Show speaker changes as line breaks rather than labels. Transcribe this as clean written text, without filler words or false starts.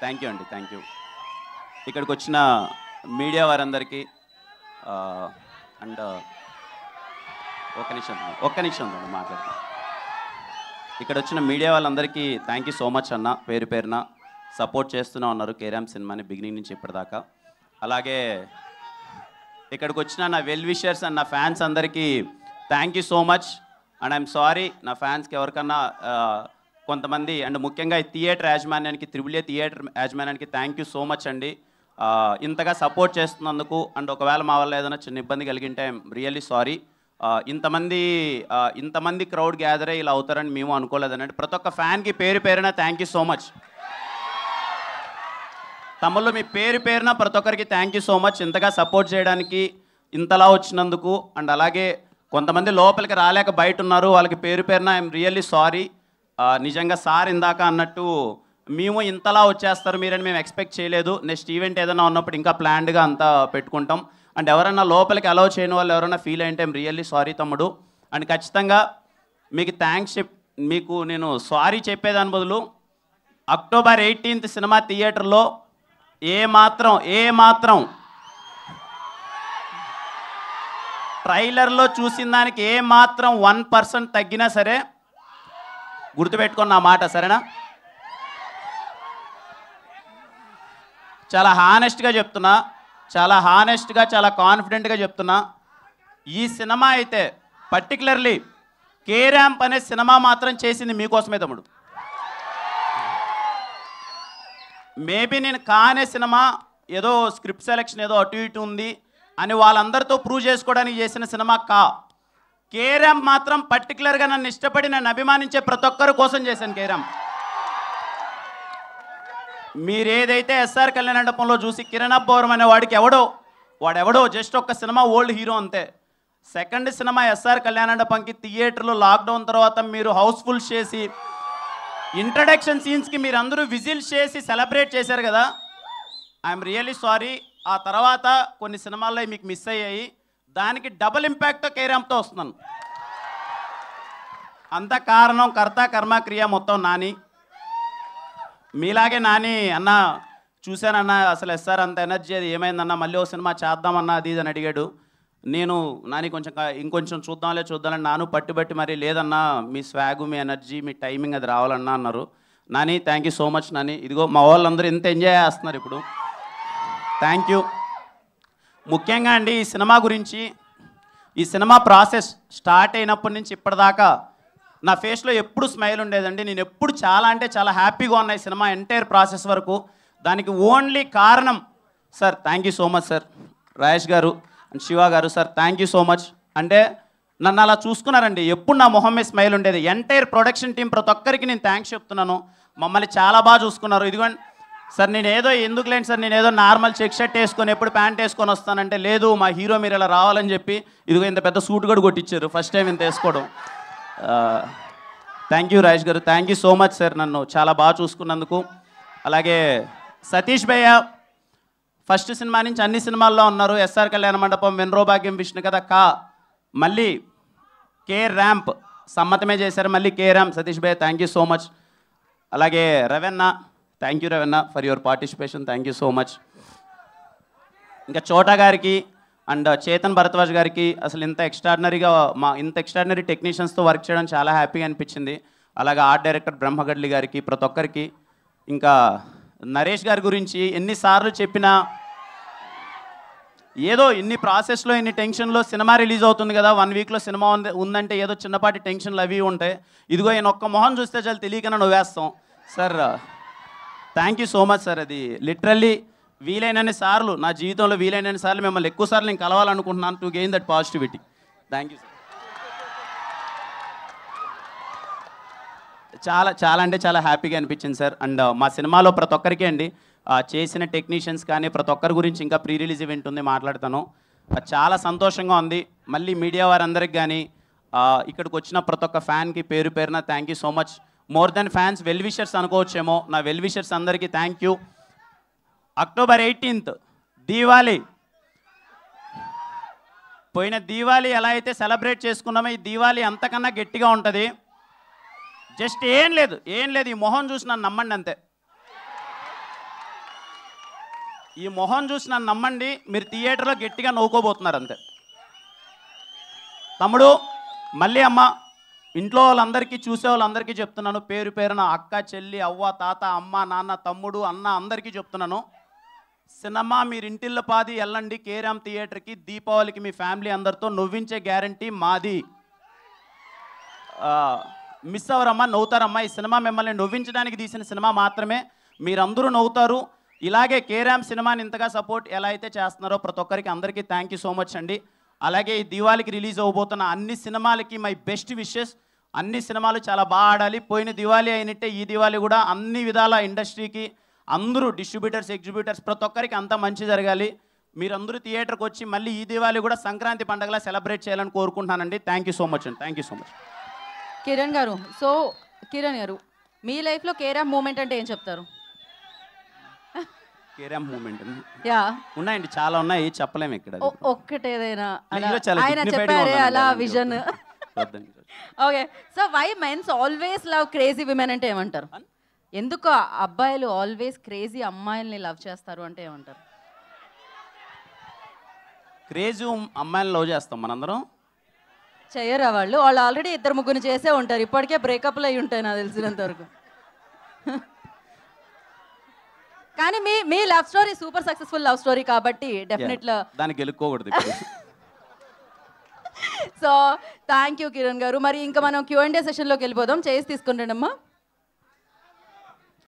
Thank you అండి, thank you. ఇక్కడికి వచ్చిన మీడియా వారందరికీ అండ్ ఒక్క నిమిషం మాట్లాడతాను. ఇక్కడ వచ్చిన మీడియా వాళ్ళందరికీ థ్యాంక్ యూ సో మచ్ అన్న. పేరు పేరున సపోర్ట్ చేస్తూనే ఉన్నారు కేరామ్ సినిమాని బిగినింగ్ నుంచి ఇప్పటిదాకా. అలాగే ఇక్కడికి వచ్చిన నా వెల్ విషర్స్ అండ్ నా ఫ్యాన్స్ అందరికీ thank you so much. And I'm sorry నా ఫ్యాన్స్కి ఎవరికన్నా కొంతమంది అండ్ ముఖ్యంగా ఈ థియేటర్ యాజమాన్యానికి, త్రిబుల్ ఏ థియేటర్ యాజమాన్యానికి థ్యాంక్ యూ సో మచ్ అండి. ఇంతగా సపోర్ట్ చేస్తున్నందుకు. అండ్ ఒకవేళ మా వల్ల ఏదైనా చిన్న ఇబ్బంది కలిగింటే ఐఎమ్ రియల్లీ సారీ. ఇంతమంది క్రౌడ్ గ్యాదర్ అయ్యి ఇలా అవుతారని మేము అనుకోలేదనండి. ప్రతి ఒక్క ఫ్యాన్కి పేరు పేరున థ్యాంక్ యూ సో మచ్. తమ్ముళ్ళు మీ పేరు పేరున ప్రతి ఒక్కరికి థ్యాంక్ యూ సో మచ్ ఇంతగా సపోర్ట్ చేయడానికి, ఇంతలా వచ్చినందుకు. అండ్ అలాగే కొంతమంది లోపలికి రాలేక బయట ఉన్నారు, వాళ్ళకి పేరు పేరున ఐఎమ్ రియల్లీ సారీ. నిజంగా సార్ ఇందాక అన్నట్టు మేము ఇంతలా వచ్చేస్తారు మీరని మేము ఎక్స్పెక్ట్ చేయలేదు. నెక్స్ట్ ఈవెంట్ ఏదైనా ఉన్నప్పుడు ఇంకా ప్లాన్డ్గా అంతా పెట్టుకుంటాం. అండ్ ఎవరైనా లోపలికి అలౌ చేయని వాళ్ళు ఎవరైనా ఫీల్ అయ్యింటే ఐఎమ్ రియల్లీ సారీ తమ్ముడు. అండ్ ఖచ్చితంగా మీకు మీకు నేను సారీ చెప్పేదాని బదులు అక్టోబర్ 18th సినిమా థియేటర్లో ఏ మాత్రం ట్రైలర్లో చూసిన దానికి ఏ మాత్రం 1% తగ్గినా సరే గుర్తుపెట్టుకున్న నా మాట, సరేనా? చాలా హానెస్ట్గా చెప్తున్నా, చాలా హానెస్ట్గా, చాలా కాన్ఫిడెంట్గా చెప్తున్నా. ఈ సినిమా అయితే పర్టికులర్లీ కే ర్యాంప్ అనే సినిమా మాత్రం చేసింది మీకోసమే తమ్ముడు. మేబీ నేను కానే సినిమా ఏదో స్క్రిప్ట్ సెలెక్షన్ ఏదో అటు ఇటు ఉంది అని వాళ్ళందరితో ప్రూవ్ చేసుకోవడానికి చేసిన సినిమా కే ర్యాంప్ మాత్రం పర్టికులర్గా నన్ను ఇష్టపడి నన్ను అభిమానించే ప్రతి ఒక్కరి కోసం చేశాను కే ర్యాంప్. మీరు ఏదైతే ఎస్ఆర్ కళ్యాణ మండపంలో చూసి కిరణ్ అబ్బవరం అనే వాడెవడో జస్ట్ ఒక్క సినిమా ఓల్డ్ హీరో అంతే. సెకండ్ సినిమా ఎస్ఆర్ కళ్యాణ మండపంకి థియేటర్లో లాక్డౌన్ తర్వాత మీరు హౌస్ఫుల్ చేసి ఇంట్రడక్షన్ సీన్స్కి మీరు అందరూ విజిల్స్ చేసి సెలబ్రేట్ చేశారు కదా, ఐఎమ్ రియల్లీ సారీ. ఆ తర్వాత కొన్ని సినిమాల్లో మీకు మిస్ అయ్యాయి, దానికి డబుల్ ఇంపాక్ట్తో కే ర్యాంప్తో వస్తున్నాను. అంత కారణం కర్త కర్మ క్రియ మొత్తం నాని. మీలాగే నాని అన్న చూశానన్న అసలు ఎస్ఆర్ అంత ఎనర్జీ అది ఏమైందన్న, మళ్ళీ ఓ సినిమా చేద్దామన్నా అది ఇది అని అడిగాడు. నేను నాని ఇంకొంచెం చూద్దామని నాను పట్టుబట్టి మరి లేదన్నా మీ స్వాగు మీ ఎనర్జీ మీ టైమింగ్ అది రావాలన్నా అన్నారు. Nani thank you so much Nani. ఇదిగో మా వాళ్ళందరూ ఎంత ఎంజాయ్ చేస్తున్నారు ఇప్పుడు, థ్యాంక్ యూ. ముఖ్యంగా అండి ఈ సినిమా గురించి, ఈ సినిమా ప్రాసెస్ స్టార్ట్ అయినప్పటి నుంచి ఇప్పటిదాకా నా ఫేస్లో ఎప్పుడు స్మైల్ ఉండేదండి. నేను ఎప్పుడు చాలా హ్యాపీగా ఉన్నాయి సినిమా ఎంటైర్ ప్రాసెస్ వరకు. దానికి ఓన్లీ కారణం sir, thank you so much sir, Rajesh గారు అండ్ శివ గారు sir, thank you so much. అంటే నన్ను అలా చూసుకున్నారండి, ఎప్పుడు నా మొహం మీద స్మైల్ ఉండేది. ఎంటైర్ ప్రొడక్షన్ టీం ప్రతి ఒక్కరికి నేను థ్యాంక్స్ చెప్తున్నాను, మమ్మల్ని చాలా బాగా చూసుకున్నారు. ఇదిగోండి సార్, ఎందుకు లేండి సార్, నేను ఏదో నార్మల్ చెక్ షర్ట్ వేసుకొని ఎప్పుడు ప్యాంట్ వేసుకొని వస్తానంటే లేదు మా హీరో మీరు ఇలా రావాలని చెప్పి ఇదిగో ఇంత పెద్ద సూట్ కూడా కొట్టించారు ఫస్ట్ టైం ఇంత వేసుకోవడం. థ్యాంక్ యూ రాజేష్ గారు, thank you so much sir, నన్ను చాలా బాగా చూసుకున్నందుకు. అలాగే సతీష్ భయ్య ఫస్ట్ సినిమా నుంచి అన్ని సినిమాల్లో ఉన్నారు. ఎస్ఆర్ కళ్యాణ మండపం, వెన్రో భాగ్యం, విష్ణు కథ మళ్ళీ కే ర్యాంప్ సమ్మతమే చేశారు, మళ్ళీ కే ర్యాంప్. సతీష్ భయ్య థ్యాంక్ యూ సో మచ్. అలాగే Ravenna, thank you Ravenna for your participation, thank you so much. ఇంకా చోటా గారికి అండ్ చేతన్ భరద్వాజ్ గారికి అసలు ఇంత ఎక్స్ట్రాడినరీ టెక్నీషియన్స్తో వర్క్ చేయడం చాలా హ్యాపీగా అనిపించింది. అలాగే ఆర్ట్ డైరెక్టర్ బ్రహ్మగడ్లి గారికి, ప్రతి ఒక్కరికి. ఇంకా నరేష్ గారి గురించి ఎన్నిసార్లు చెప్పినా ఏదో ఇన్ని ప్రాసెస్లో ఇన్ని టెన్షన్లో సినిమా రిలీజ్ అవుతుంది కదా, 1 వీక్లో సినిమా ఉందంటే ఏదో చిన్నపాటి టెన్షన్లు అవి ఉంటాయి. ఇదిగో ఈయన ఒక్క మొహం చూస్తే చాలా తెలియకనే నవ్వేస్తాం sir. Thank you so much sir. అది లిటరల్లీ వీలైనన్ని సార్లు నా జీవితంలో వీలైనన్ని సార్లు మిమ్మల్ని ఎక్కువ సార్లు నేను కలవాలనుకుంటున్నాను to gain that positivity. Thank you sir. చాలా హ్యాపీగా అనిపించింది సార్. అండ్ మా సినిమాలో ప్రతి ఒక్కరికి అండి చేసిన టెక్నీషియన్స్ కానీ ప్రతి ఒక్కరి గురించి ఇంకా ప్రీ రిలీజ్ ఈవెంట్ ఉంది, మాట్లాడతాను. చాలా సంతోషంగా ఉంది. మళ్ళీ మీడియా వారందరికి కానీ ఇక్కడికి వచ్చిన ప్రతి ఒక్క ఫ్యాన్కి పేరు పేరున thank you so much. More than fans well wishers అనుకోవచ్చేమో, నా వెల్ విషర్స్ అందరికీ thank you. October 18th Diwali. పోయిన దీవాలి ఎలా అయితే సెలబ్రేట్ చేసుకున్నామో ఈ దీవాలి అంతకన్నా గట్టిగా ఉంటుంది. జస్ట్ ఏం లేదు ఈ మొహం చూసి నన్ను నమ్మండి అంతే. ఈ మొహం చూసి నన్ను నమ్మండి, మీరు థియేటర్లో గట్టిగా నవ్వుకోబోతున్నారు అంతే. తమ్ముడు మళ్ళీ అమ్మ, ఇంట్లో వాళ్ళందరికీ చూసే వాళ్ళందరికీ చెప్తున్నాను, పేరు పేరున అక్క, చెల్లి, అవ్వ, తాత, అమ్మ, నాన్న, తమ్ముడు, అన్న అందరికీ చెప్తున్నాను, సినిమా మీరు ఇంటిల్లో పాది వెళ్ళండి కేరామ్ థియేటర్కి. దీపావళికి మీ ఫ్యామిలీ అందరితో నవ్వించే గ్యారంటీ మాది. మిస్ అవ్వరమ్మా, నవ్వుతారమ్మా. ఈ సినిమా మిమ్మల్ని నవ్వించడానికి తీసిన సినిమా మాత్రమే. మీరందరూ నవ్వుతారు. ఇలాగే కేరామ్ సినిమాని ఇంతగా సపోర్ట్ ఎలా అయితే చేస్తున్నారో ప్రతి ఒక్కరికి అందరికీ థ్యాంక్ యూ సో మచ్ అండి. అలాగే ఈ దివాళికి రిలీజ్ అవ్వబోతున్న అన్ని సినిమాలకి మై బెస్ట్ విషెస్. అన్ని సినిమాలు చాలా బాగా ఆడాలి. పోయిన దివాళీ అయినట్టే ఈ దివాళీ కూడా అన్ని విధాల ఇండస్ట్రీకి అందరూ డిస్ట్రిబ్యూటర్స్, ఎగ్జిబ్యూటర్స్ ప్రతి ఒక్కరికి అంతా మంచి జరగాలి. మీరందరూ థియేటర్కి వచ్చి మళ్ళీ ఈ దివాళీ కూడా సంక్రాంతి పండుగలా సెలబ్రేట్ చేయాలని కోరుకుంటున్నానండి. థ్యాంక్ యూ సో మచ్ అండి. Thank you so much.
Kiran గారు, సో కిరణ్ గారు మీ లైఫ్లో కేరామ్ మూమెంట్ అంటే ఏం చెప్తారు?
కేరామ్ మూమెంట్
యా
ఉన్నాయండి, చాలా ఉన్నాయి, చెప్పలేము ఇక్కడ.
ఒక్కటేదైనా
ఆయన
చెప్పారే అలా vision. Okay, so why mens always love crazy women అంటే ఏమంటారు? ఎందుకు అబ్బాయిలు ఆల్వేస్ క్రేజీ అమ్మాయిల్ని లవ్ చేస్తారు అంటే ఏమంటారు?
క్రేజీ అమ్మాయిని లవ్ చేస్తాం మనందరం.
చెయ్యరా వాళ్ళు ఆల్రెడీ 2-3 చేసే ఉంటారు. ఇప్పటికే బ్రేకప్లు అయి ఉంటాయి నాకు తెలిసినంత వరకు. కానీ మీ love story super successful love story కాబట్టి డెఫినెట్లీ
దాన్ని గెలుక్కోకూడదు.
సో థ్యాంక్ యూ కిరణ్ గారు. మరి ఇంకా మనం Q&A సెషన్లోకి వెళ్ళిపోదాం. చేసి తీసుకుంటానమ్మా.